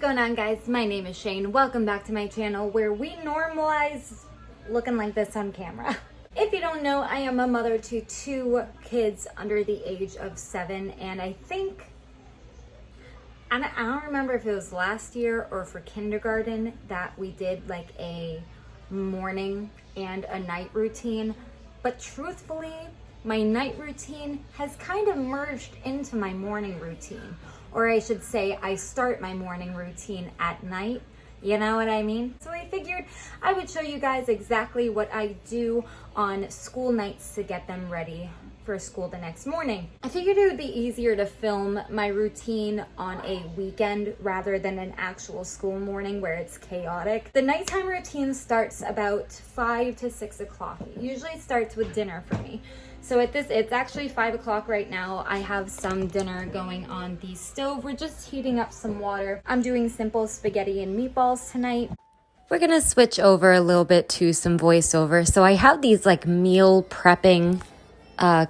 going on, guys? My name is Shane. Welcome back to my channel where we normalize looking like this on camera. If you don't know, I am a mother to two kids under the age of 7, and I don't remember if it was last year or for kindergarten that we did like a morning and a night routine, but truthfully, my night routine has kind of merged into my morning routine. Or I should say, I start my morning routine at night. You know what I mean? So I figured I would show you guys exactly what I do on school nights to get them ready for school the next morning. I figured it would be easier to film my routine on a weekend rather than an actual school morning where it's chaotic. The nighttime routine starts about 5 to 6 o'clock. It usually starts with dinner for me. So it's actually 5 o'clock right now. I have some dinner going on the stove. We're just heating up some water. I'm doing simple spaghetti and meatballs tonight. We're gonna switch over a little bit to some voiceover. So I have these like meal prepping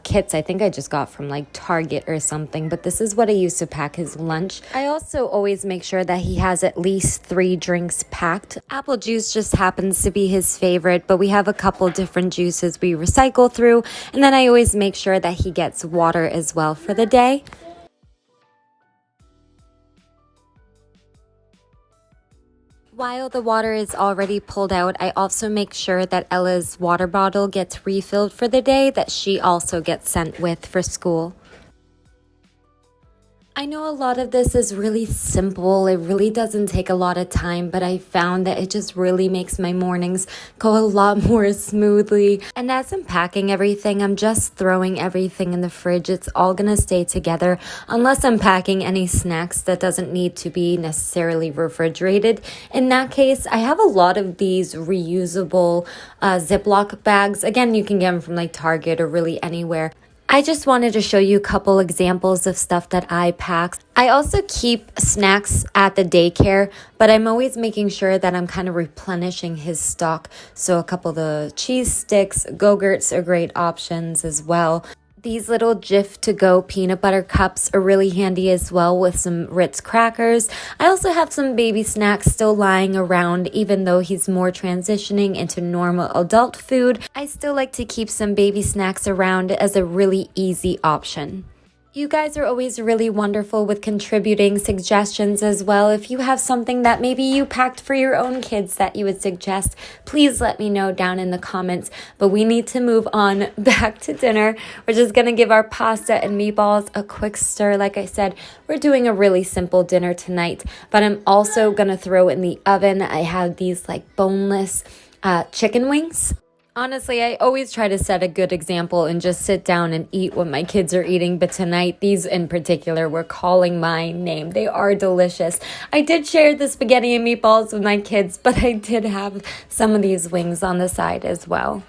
kits I think I just got from like Target or something, but this is what I use to pack his lunch. I also always make sure that he has at least 3 drinks packed. Apple juice just happens to be his favorite, but we have a couple different juices we recycle through, and then I always make sure that he gets water as well for the day. While the water is already pulled out, I also make sure that Ella's water bottle gets refilled for the day, that she also gets sent with for school. I know a lot of this is really simple, it really doesn't take a lot of time, but I found that it just really makes my mornings go a lot more smoothly. And as I'm packing everything, I'm just throwing everything in the fridge. It's all gonna stay together unless I'm packing any snacks that doesn't need to be necessarily refrigerated. In that case, I have a lot of these reusable Ziploc bags. Again, you can get them from like Target or really anywhere. I just wanted to show you a couple examples of stuff that I pack. I also keep snacks at the daycare, but I'm always making sure that I'm kind of replenishing his stock. So a couple of the cheese sticks, Go-Gurts are great options as well. These little Jif to-go peanut butter cups are really handy as well with some Ritz crackers. I also have some baby snacks still lying around, even though he's more transitioning into normal adult food. I still like to keep some baby snacks around as a really easy option. You guys are always really wonderful with contributing suggestions as well. If you have something that maybe you packed for your own kids that you would suggest, please let me know down in the comments. But we need to move on back to dinner. We're just going to give our pasta and meatballs a quick stir. Like I said, we're doing a really simple dinner tonight, but I'm also going to throw in the oven. I have these like boneless chicken wings. Honestly, I always try to set a good example and just sit down and eat what my kids are eating. But tonight, these in particular were calling my name. They are delicious. I did share the spaghetti and meatballs with my kids, but I did have some of these wings on the side as well.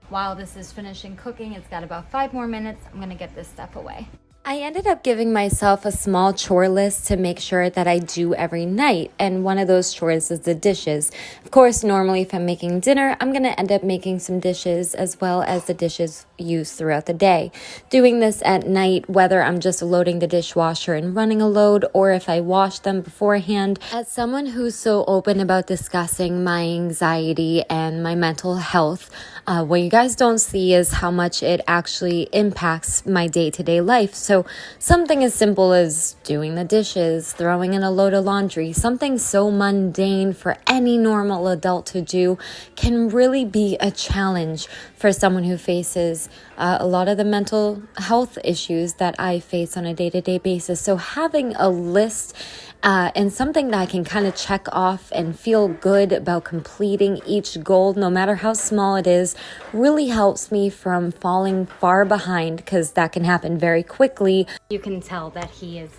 While this is finishing cooking, it's got about 5 more minutes. I'm going to get this stuff away. I ended up giving myself a small chore list to make sure that I do every night, and one of those chores is the dishes. Of course, normally if I'm making dinner, I'm going to end up making some dishes as well as the dishes used throughout the day. Doing this at night, whether I'm just loading the dishwasher and running a load, or if I wash them beforehand. As someone who's so open about discussing my anxiety and my mental health, what you guys don't see is how much it actually impacts my day-to-day life. So something as simple as doing the dishes, throwing in a load of laundry, something so mundane for any normal adult to do can really be a challenge for someone who faces a lot of the mental health issues that I face on a day-to-day basis. So having a list and something that I can kind of check off and feel good about completing each goal, no matter how small it is, really helps me from falling far behind, because that can happen very quickly. You can tell that he is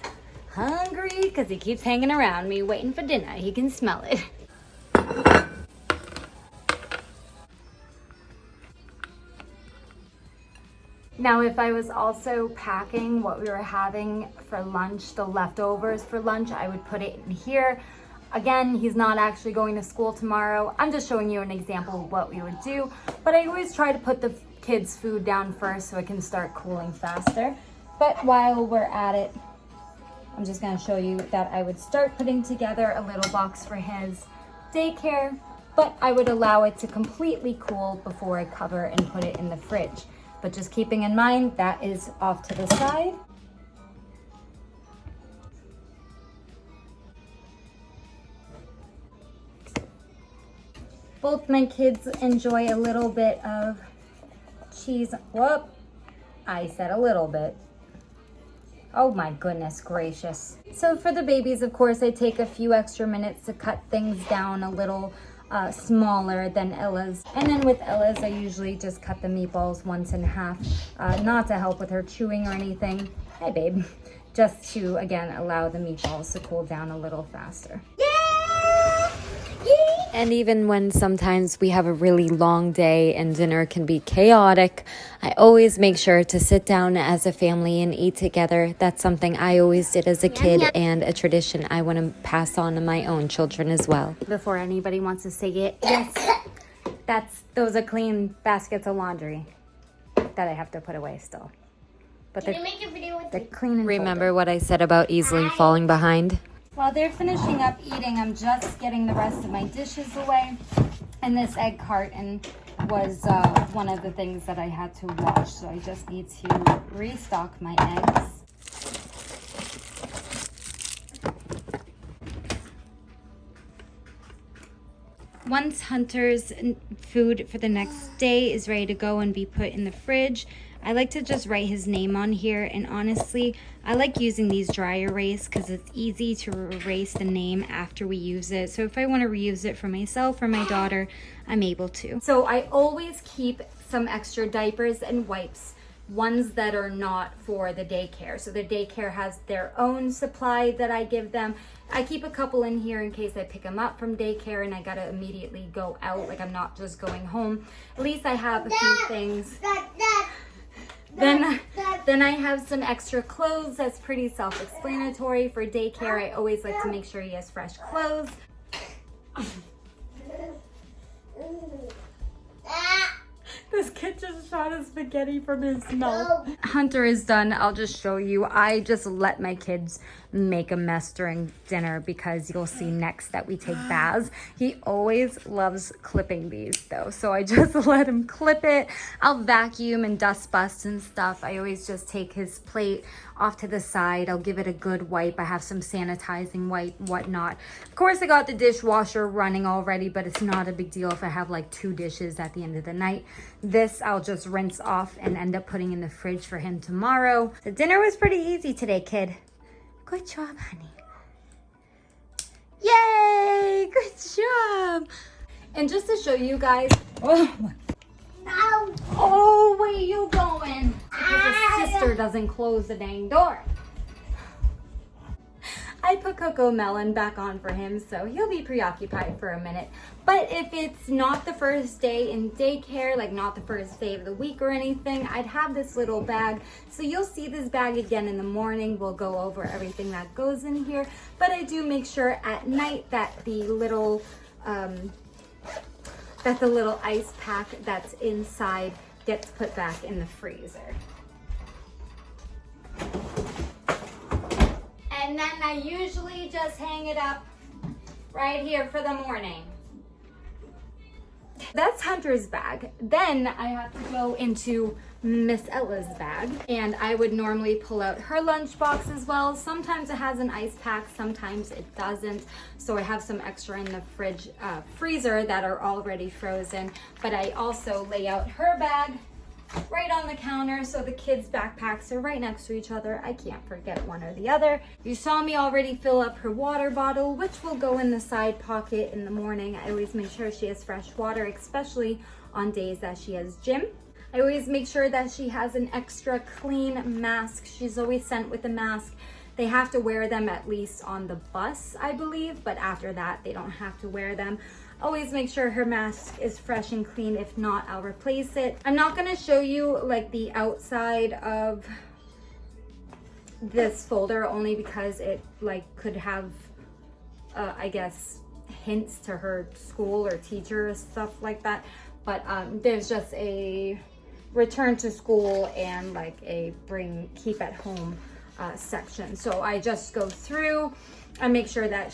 hungry because he keeps hanging around me waiting for dinner. He can smell it. Now, if I was also packing what we were having for lunch, the leftovers for lunch, I would put it in here. Again, he's not actually going to school tomorrow. I'm just showing you an example of what we would do, but I always try to put the kids' food down first so it can start cooling faster. But while we're at it, I'm just gonna show you that I would start putting together a little box for his daycare, but I would allow it to completely cool before I cover and put it in the fridge. But just keeping in mind, that is off to the side. Both my kids enjoy a little bit of cheese. Whoop, I said a little bit. Oh my goodness gracious. So for the babies, of course, I take a few extra minutes to cut things down a little smaller than Ella's. And then with Ella's, I usually just cut the meatballs once in half, not to help with her chewing or anything. Hey babe. Just to, again, allow the meatballs to cool down a little faster. And even when sometimes we have a really long day and dinner can be chaotic, I always make sure to sit down as a family and eat together. That's something I always did as a kid and a tradition I want to pass on to my own children as well. Before anybody wants to say it, yes, those are clean baskets of laundry that I have to put away still. But they're clean and Remember folded. What I said about easily falling behind? While they're finishing up eating, I'm just getting the rest of my dishes away. And this egg carton was one of the things that I had to wash. So I just need to restock my eggs. Once Hunter's food for the next day is ready to go and be put in the fridge, I like to just write his name on here, and honestly, I like using these dry erase because it's easy to erase the name after we use it. So if I want to reuse it for myself or my daughter, I'm able to. So I always keep some extra diapers and wipes, ones that are not for the daycare. So the daycare has their own supply that I give them. I keep a couple in here in case I pick them up from daycare and I gotta immediately go out, like I'm not just going home. At least I have a few things. Then I have some extra clothes. That's pretty self-explanatory. For daycare, I always like to make sure he has fresh clothes. This kid just shot a spaghetti from his mouth. Hunter is done. I'll just show you. I just let my kids make a mess during dinner because you'll see next that we take baths. He always loves clipping these though, so I just let him clip it. I'll vacuum and dust bust and stuff. I always just take his plate off to the side. I'll give it a good wipe. I have some sanitizing wipe, whatnot. Of course, I got the dishwasher running already, but it's not a big deal if I have like 2 dishes at the end of the night. This I'll just rinse off and end up putting in the fridge for him tomorrow. The dinner was pretty easy today, kid. Good job, honey. Yay! Good job. And just to show you guys, oh, where you going? Because his sister doesn't close the dang door. I put Coco Melon back on for him, so he'll be preoccupied for a minute. But if it's not the first day in daycare, like not the first day of the week or anything, I'd have this little bag. So you'll see this bag again in the morning. We'll go over everything that goes in here. But I do make sure at night that the little ice pack that's inside gets put back in the freezer. And then I usually just hang it up right here for the morning. That's Hunter's bag. Then I have to go into Miss Ella's bag, and I would normally pull out her lunchbox as well. Sometimes it has an ice pack, sometimes it doesn't. So I have some extra in the freezer that are already frozen. But I also lay out her bag right on the counter, so the kids' backpacks are right next to each other. I can't forget one or the other. You saw me already fill up her water bottle, which will go in the side pocket in the morning. I always make sure she has fresh water, especially on days that she has gym. I always make sure that she has an extra clean mask. She's always sent with a mask. They have to wear them at least on the bus, I believe, but after that, they don't have to wear them. Always make sure her mask is fresh and clean. If not, I'll replace it. I'm not gonna show you like the outside of this folder only because it like could have, I guess, hints to her school or teacher or stuff like that. But there's just a return to school and like a keep at home section. So I just go through and make sure that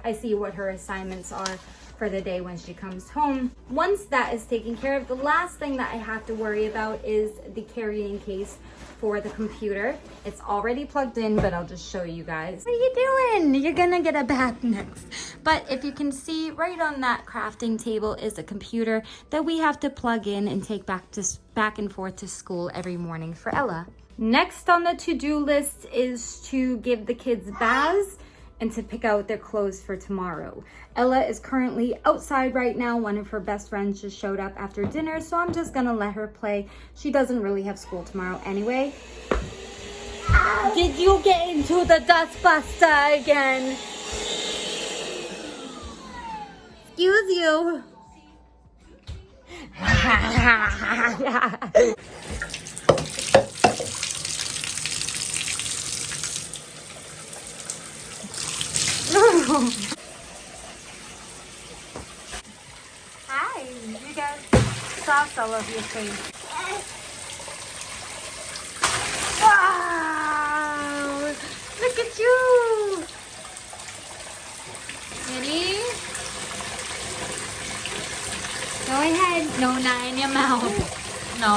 I see what her assignments are for the day when she comes home. Once that is taken care of, the last thing that I have to worry about is the carrying case for the computer. It's already plugged in, but I'll just show you guys. What are you doing? You're gonna get a bath next. But if you can see, right on that crafting table is a computer that we have to plug in and take back and forth to school every morning for Ella. Next on the to-do list is to give the kids baths and to pick out their clothes for tomorrow. Ella is currently outside right now. One of her best friends just showed up after dinner, so I'm just gonna let her play. She doesn't really have school tomorrow anyway. Did you get into the dustbuster again? Excuse you. Hi, you got sauce all over your face. Wow! Look at you! Ready? Go ahead. No, not in your mouth. No.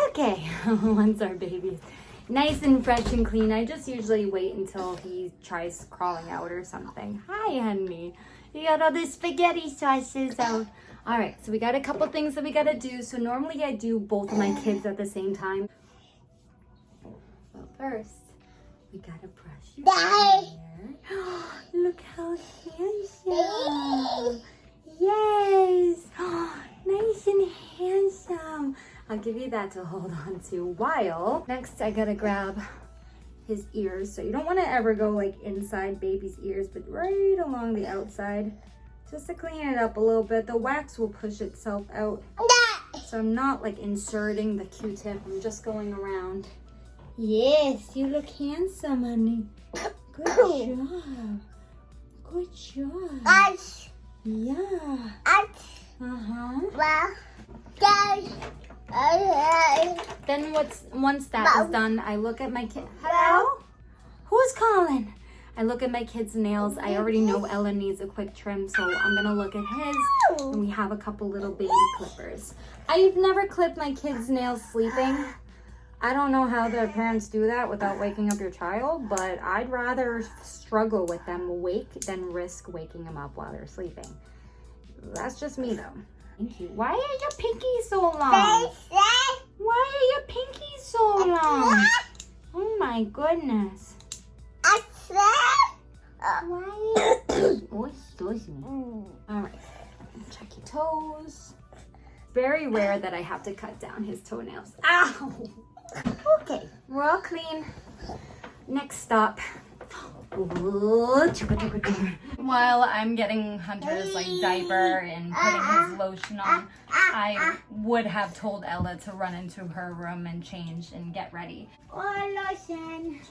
Okay, once our baby's nice and fresh and clean, I just usually wait until he tries crawling out or something. Hi, honey. You got all the spaghetti sauces out. All right, so we got a couple things that we got to do. So normally I do both of my kids at the same time. But first, we got to brush your hair. Look how handsome. Yes. Nice and handsome. I'll give you that to hold on to while. Next, I gotta grab his ears. So you don't want to ever go like inside baby's ears, but right along the outside, just to clean it up a little bit. The wax will push itself out. So I'm not like inserting the Q-tip. I'm just going around. Yes, you look handsome, honey. Good job. Good job. Yeah. Then once that is done, I look at my kid. Hello? Who's calling? I look at my kid's nails. I already know Ella needs a quick trim, so I'm gonna look at his. And we have a couple little baby clippers. I've never clipped my kids' nails sleeping. I don't know how their parents do that without waking up your child, but I'd rather struggle with them awake than risk waking them up while they're sleeping. That's just me though. Thank you. Why are your pinkies so long? Why are your pinkies so long? Oh my goodness. Why? Oh, excuse me. All right. Check your toes. Very rare that I have to cut down his toenails. Ow! Okay, we're all clean. Next stop. While I'm getting Hunter's like diaper and putting his lotion on, I would have told Ella to run into her room and change and get ready. Oh, lotion.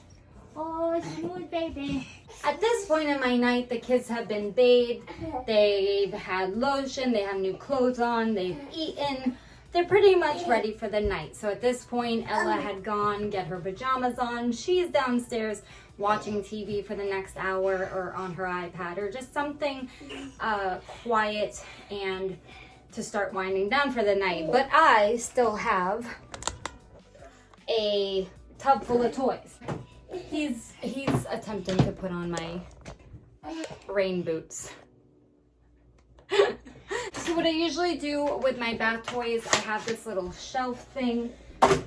Oh, smooth baby. At this point in my night, the kids have been bathed. They've had lotion. They have new clothes on. They've eaten. They're pretty much ready for the night. So at this point, Ella had gone, get her pajamas on. She's downstairs watching TV for the next hour or on her iPad or just something quiet and to start winding down for the night. But I still have a tub full of toys. He's attempting to put on my rain boots. So what I usually do with my bath toys, I have this little shelf thing. And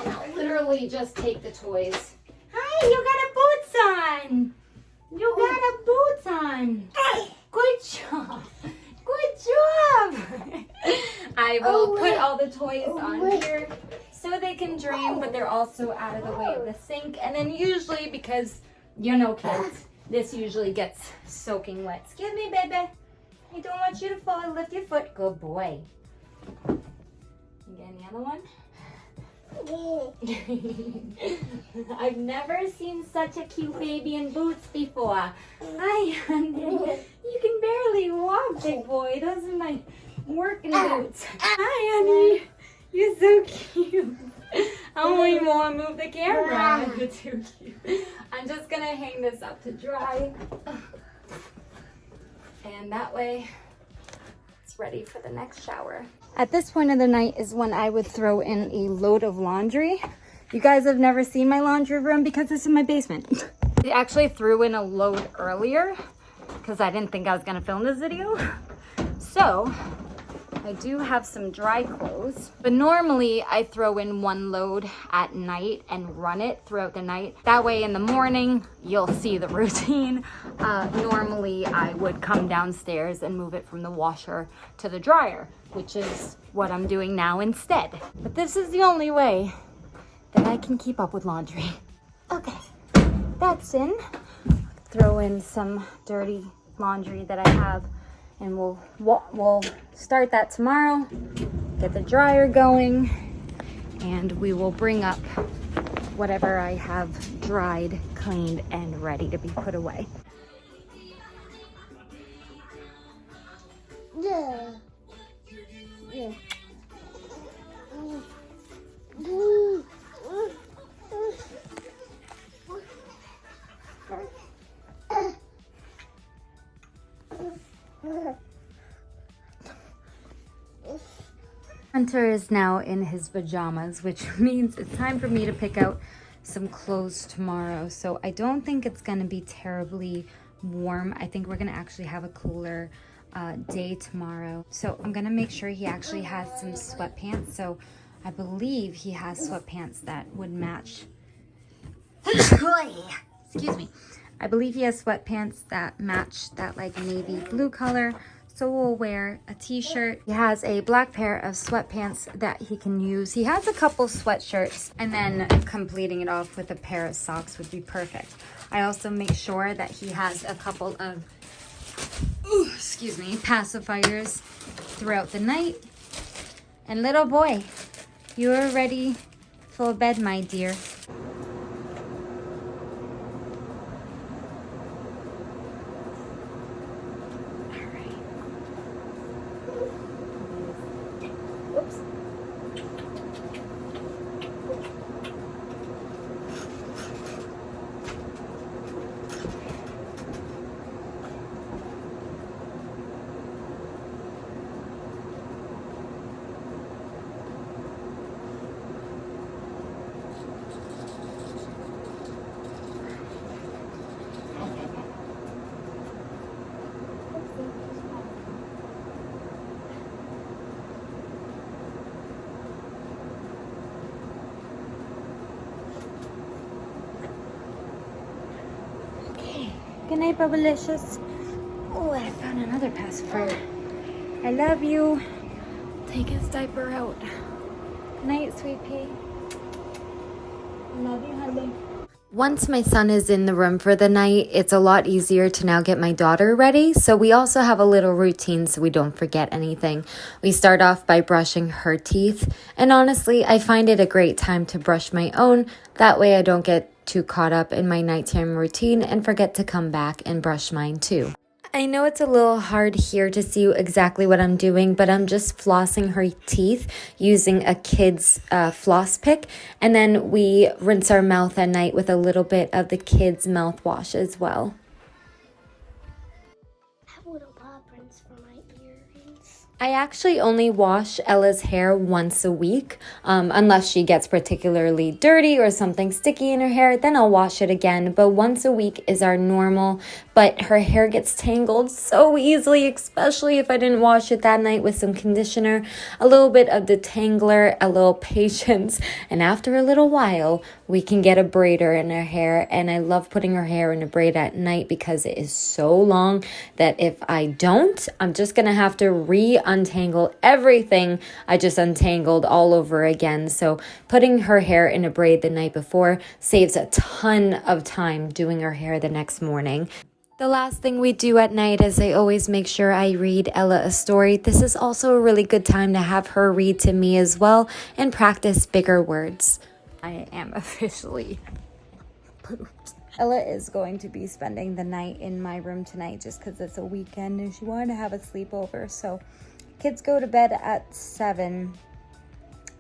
I'll literally just take the toys. Hi, you got a boots on. You got a boots on. Good job. Good job. I will put all the toys on here so they can drain, but they're also out of the way of the sink. And then usually, because you know kids, this usually gets soaking wet. Excuse me, baby. I don't want you to fall. Lift your foot. Good boy. You get the other one? I've never seen such a cute baby in boots before. Hi, honey. You can barely walk, big boy. Those are my Working boots. Hi, honey. You're so cute. I don't even want to move the camera. You're too cute. I'm just going to hang this up to dry. And that way, it's ready for the next shower. At this point of the night is when I would throw in a load of laundry. You guys have never seen my laundry room because it's in my basement. I actually threw in a load earlier because I didn't think I was going to film this video. So I do have some dry clothes, but normally I throw in one load at night and run it throughout the night. That way in the morning, you'll see the routine. Normally I would come downstairs and move it from the washer to the dryer, which is what I'm doing now instead. But this is the only way that I can keep up with laundry. Okay, that's in. Throw in some dirty laundry that I have, and we'll start that tomorrow, get the dryer going, and we will bring up whatever I have dried, cleaned, and ready to be put away. Yeah. Yeah. Hunter is now in his pajamas, which means it's time for me to pick out some clothes tomorrow. So I don't think it's going to be terribly warm. I think we're going to actually have a cooler day tomorrow. So I'm going to make sure he actually has some sweatpants. So I believe he has sweatpants that would match. Excuse me. I believe he has sweatpants that match that like navy blue color. So we'll wear a t-shirt. He has a black pair of sweatpants that he can use. He has a couple sweatshirts, and then completing it off with a pair of socks would be perfect. I also make sure that he has a couple of, pacifiers throughout the night. And little boy, you're ready for bed, my dear. Good night, Bubblicious. Oh, I found another pacifier. I love you. Take his diaper out. Good night, sweet pea. Love you, honey. Once my son is in the room for the night, it's a lot easier to now get my daughter ready. So we also have a little routine so we don't forget anything. We start off by brushing her teeth. And honestly, I find it a great time to brush my own. That way I don't get too caught up in my nighttime routine and forget to come back and brush mine too. I know it's a little hard here to see exactly what I'm doing, but I'm just flossing her teeth using a kid's floss pick. And then we rinse our mouth at night with a little bit of the kids' mouthwash as well. I have little paw prints for my earrings. I actually only wash Ella's hair once a week, unless she gets particularly dirty or something sticky in her hair, then I'll wash it again. But once a week is our normal, but her hair gets tangled so easily, especially if I didn't wash it that night with some conditioner, a little bit of detangler, a little patience, and after a little while, we can get a braider in her hair. And I love putting her hair in a braid at night because it is so long that if I don't, I'm just gonna have to untangle everything I just untangled all over again. So putting her hair in a braid the night before saves a ton of time doing her hair the next morning. The last thing we do at night is I always make sure I read Ella a story. This is also a really good time to have her read to me as well and practice bigger words. I am officially pooped. Ella is going to be spending the night in my room tonight just because it's a weekend and she wanted to have a sleepover. So Kids go to bed at 7,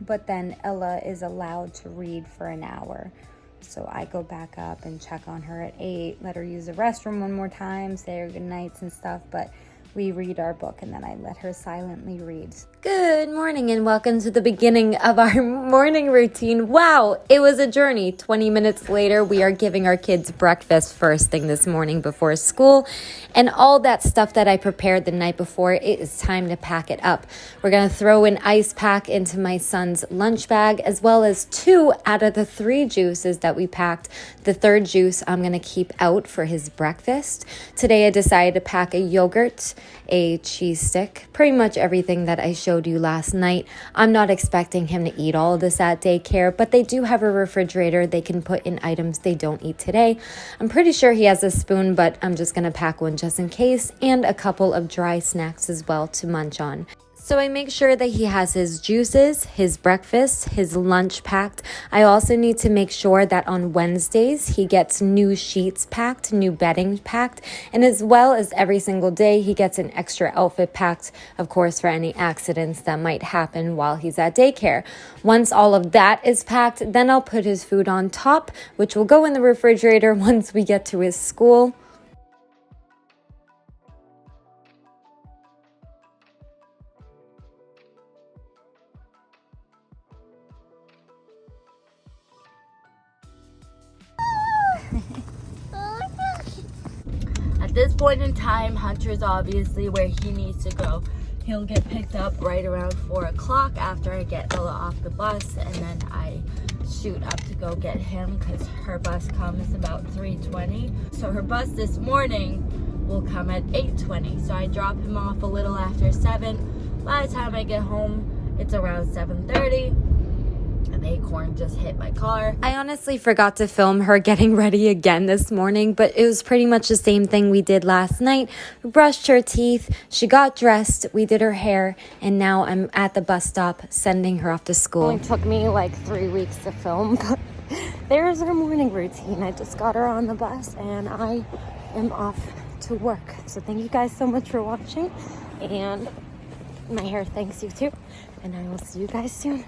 but then Ella is allowed to read for an hour. So I go back up and check on her at 8, let her use the restroom one more time, say her good nights and stuff, but we read our book and then I let her silently read. Good morning and welcome to the beginning of our morning routine. Wow, it was a journey. 20 minutes later, we are giving our kids breakfast first thing this morning before school. And all that stuff that I prepared the night before, it is time to pack it up. We're going to throw an ice pack into my son's lunch bag, as well as 2 out of the 3 juices that we packed. The 3rd juice I'm going to keep out for his breakfast. Today I decided to pack a yogurt, a cheese stick, pretty much everything that I showed you last night. I'm not expecting him to eat all of this at daycare, but they do have a refrigerator they can put in items they don't eat today. I'm pretty sure he has a spoon, but I'm just going to pack one just in case, and a couple of dry snacks as well to munch on. So I make sure that he has his juices, his breakfast, his lunch packed. I also need to make sure that on Wednesdays he gets new sheets packed, new bedding packed, and as well as every single day he gets an extra outfit packed, of course, for any accidents that might happen while he's at daycare. Once all of that is packed, then I'll put his food on top, which will go in the refrigerator once we get to his school. At this point in time, Hunter's obviously where he needs to go. He'll get picked up right around 4 o'clock after I get Ella off the bus, and then I shoot up to go get him because her bus comes about 3:20. So her bus this morning will come at 8:20. So I drop him off a little after 7. By the time I get home, it's around 7:30. An acorn just hit my car. I honestly forgot to film her getting ready again this morning, but it was pretty much the same thing we did last night. We brushed her teeth, she got dressed, we did her hair, and now I'm at the bus stop sending her off to school. It only took me like 3 weeks to film, but there's our morning routine. I just got her on the bus and I am off to work. So thank you guys so much for watching, and my hair thanks you too, and I will see you guys soon.